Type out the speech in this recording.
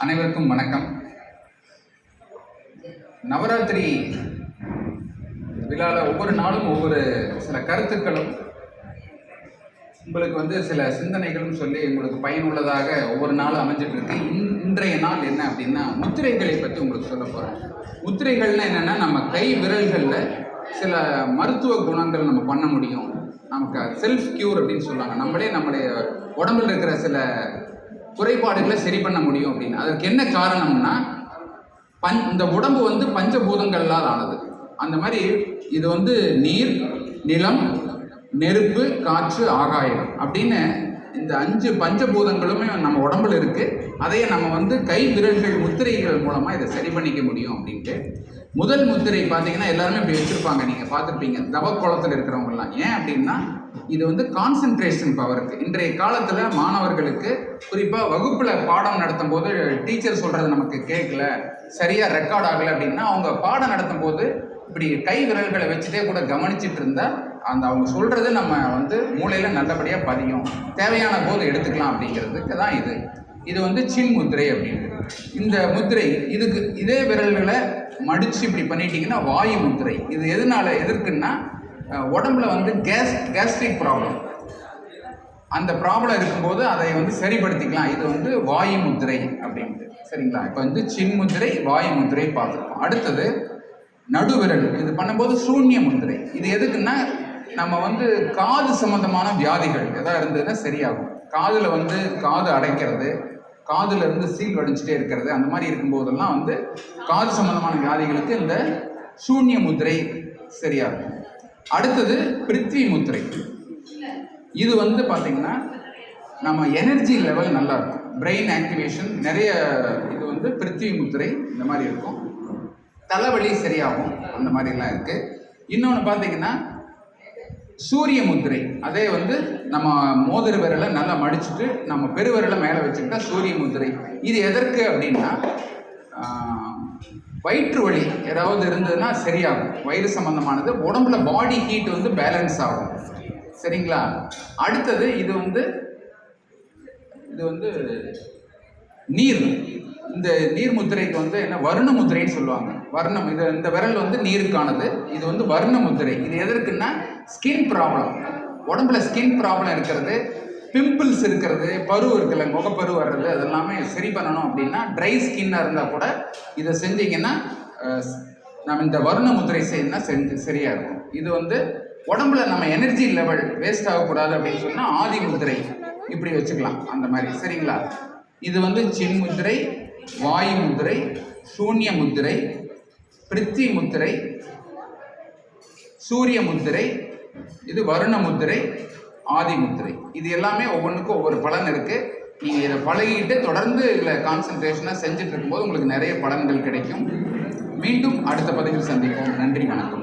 அனைவருக்கும் வணக்கம். நவராத்திரி விழாவில் ஒவ்வொரு நாளும் ஒவ்வொரு சில கருத்துக்களும் உங்களுக்கு சில சிந்தனைகளும் சொல்லி உங்களுக்கு பயனுள்ளதாக ஒவ்வொரு நாளும் அமைஞ்சிட்டு இருக்கு. இன்றைய நாள் என்ன அப்படின்னா முத்திரைகளை பற்றி உங்களுக்கு சொல்ல போகிறேன். முத்திரைகள்னா என்னென்னா, நம்ம கை விரல்களில் சில மருத்துவ குணங்கள் நம்ம பண்ண முடியும். நமக்கு செல்ஃப் கியூர் அப்படின்னு சொல்லுவாங்க. நம்மளே நம்முடைய உடம்பில் இருக்கிற சில குறைபாடுகளை சரி பண்ண முடியும் அப்படின்னு. அதற்கு என்ன காரணம்னா, இந்த உடம்பு பஞ்சபூதங்களால் ஆனது. அந்த மாதிரி இது நீர், நிலம், நெருப்பு, காற்று, ஆகாயம் அப்படின்னு இந்த 5 பஞ்சபூதங்களுமே நம்ம உடம்புல இருக்கு. அதையே நம்ம கை விரல்கள் முத்திரைகள் மூலமாக இதை சரி பண்ணிக்க முடியும் அப்படின்ட்டு. முதல் முத்திரை பார்த்தீங்கன்னா எல்லாருமே இப்படி வச்சுருப்பாங்க, நீங்கள் பார்த்துருப்பீங்க, தவக்கோலத்தில் இருக்கிறவங்கலாம். ஏன் அப்படின்னா, இது கான்சன்ட்ரேஷன் பவருக்கு. இன்றைய காலத்தில் மாணவர்களுக்கு குறிப்பாக வகுப்பில் பாடம் நடத்தும் போது டீச்சர் சொல்கிறது நமக்கு கேட்கல, சரியாக ரெக்கார்ட் ஆகலை அப்படின்னா, அவங்க பாடம் நடத்தும் போது இப்படி கை விரல்களை வச்சுட்டே கூட கவனிச்சுட்டு இருந்தால் அவங்க சொல்கிறது நம்ம மூளையில் நல்லபடியாக பதியும். தேவையான போது எடுத்துக்கலாம் அப்படிங்கிறதுக்கு தான் இது சின் முத்திரை அப்படின்றது. இந்த முத்திரை இதே விரல்களை மடித்து இப்படி பண்ணிட்டீங்கன்னா வாயு முத்திரை. இது எதற்குன்னா, உடம்புல கேஸ்ட்ரிக் ப்ராப்ளம், அந்த ப்ராப்ளம் இருக்கும்போது அதை சரிப்படுத்திக்கலாம். இது வாயு முத்திரை அப்படின்ட்டு. சரிங்களா? இப்போ சின் முத்திரை, வாயு முத்திரை பார்த்துருக்கோம். அடுத்தது நடுவிரல். இது பண்ணும்போது சூன்ய முத்திரை. இது எதுக்குன்னா, நம்ம காது சம்பந்தமான வியாதிகள் எதாவது இருந்ததுன்னா சரியாகும். காதில் காது அடைக்கிறது, காதுல இருந்து சீல் வடிஞ்சிட்டே இருக்கிறது, அந்த மாதிரி இருக்கும்போதெல்லாம் காது சம்பந்தமான வியாதிகளுக்கு இந்த சூன்ய முத்திரை சரியாகும். அடுத்தது பிருத்வி முத்திரை. இது பார்த்தீங்கன்னா நம்ம எனர்ஜி லெவல் நல்லா இருக்கும், பிரெயின் ஆக்டிவேஷன் நிறைய. இது பிருத்வி முத்திரை இந்த மாதிரி இருக்கும். தலைவலி சரியாகும், அந்த மாதிரிலாம் இருக்குது. இன்னொன்று பார்த்தீங்கன்னா சூரிய முத்திரை. அதே நம்ம மோதிர விரலை நல்லா மடிச்சுட்டு நம்ம பெருவிரலை மேலே வச்சுக்கிட்டா சூரிய முத்திரை. இது எதற்கு அப்படின்னா, வயிற்று வலி ஏதாவது இருந்ததுன்னா சரியாகும். வயிறு சம்பந்தமானது, உடம்புல பாடி ஹீட் பேலன்ஸ் ஆகும். சரிங்களா? அடுத்தது இது நீர். இந்த நீர் முத்திரைக்கு என்ன வர்ண முத்திரைன்னு சொல்லுவாங்க. வர்ணம், இந்த விரல் நீருக்கானது. இது வர்ண முத்திரை. இது எதற்குன்னா, ஸ்கின் ப்ராப்ளம், உடம்புல ஸ்கின் ப்ராப்ளம் இருக்கிறது, பிம்பிள்ஸ் இருக்கிறது, பரு இருக்குல்ல, முகப்பரு வர்றது, அதெல்லாமே சரி பண்ணணும் அப்படின்னா, ட்ரை ஸ்கின்னாக இருந்தால் கூட இதை செஞ்சிங்கன்னா நம்ம இந்த வர்ண முத்திரை செய்யணும்னா சரியாக இருக்கும். இது உடம்புல நம்ம எனர்ஜி லெவல் வேஸ்ட் ஆகக்கூடாது அப்படின்னு சொன்னால் ஆதி முத்திரை இப்படி வச்சுக்கலாம், அந்த மாதிரி. சரிங்களா? இது சின் முத்திரை, வாயு முத்திரை, சூன்ய முத்திரை, பிருத்வி முத்திரை, சூரிய முத்திரை, இது வருண முத்திரை, ஆதி முத்திரை. இது எல்லாமே ஒவ்வொன்றுக்கும் ஒவ்வொரு பலன் இருக்குது. நீங்கள் இதை பழகிட்டு தொடர்ந்து இதில் கான்சன்ட்ரேஷனாக செஞ்சுட்டு இருக்கும்போது உங்களுக்கு நிறைய பலன்கள் கிடைக்கும். மீண்டும் அடுத்த பதிவில் சந்திப்போம். நன்றி, வணக்கம்.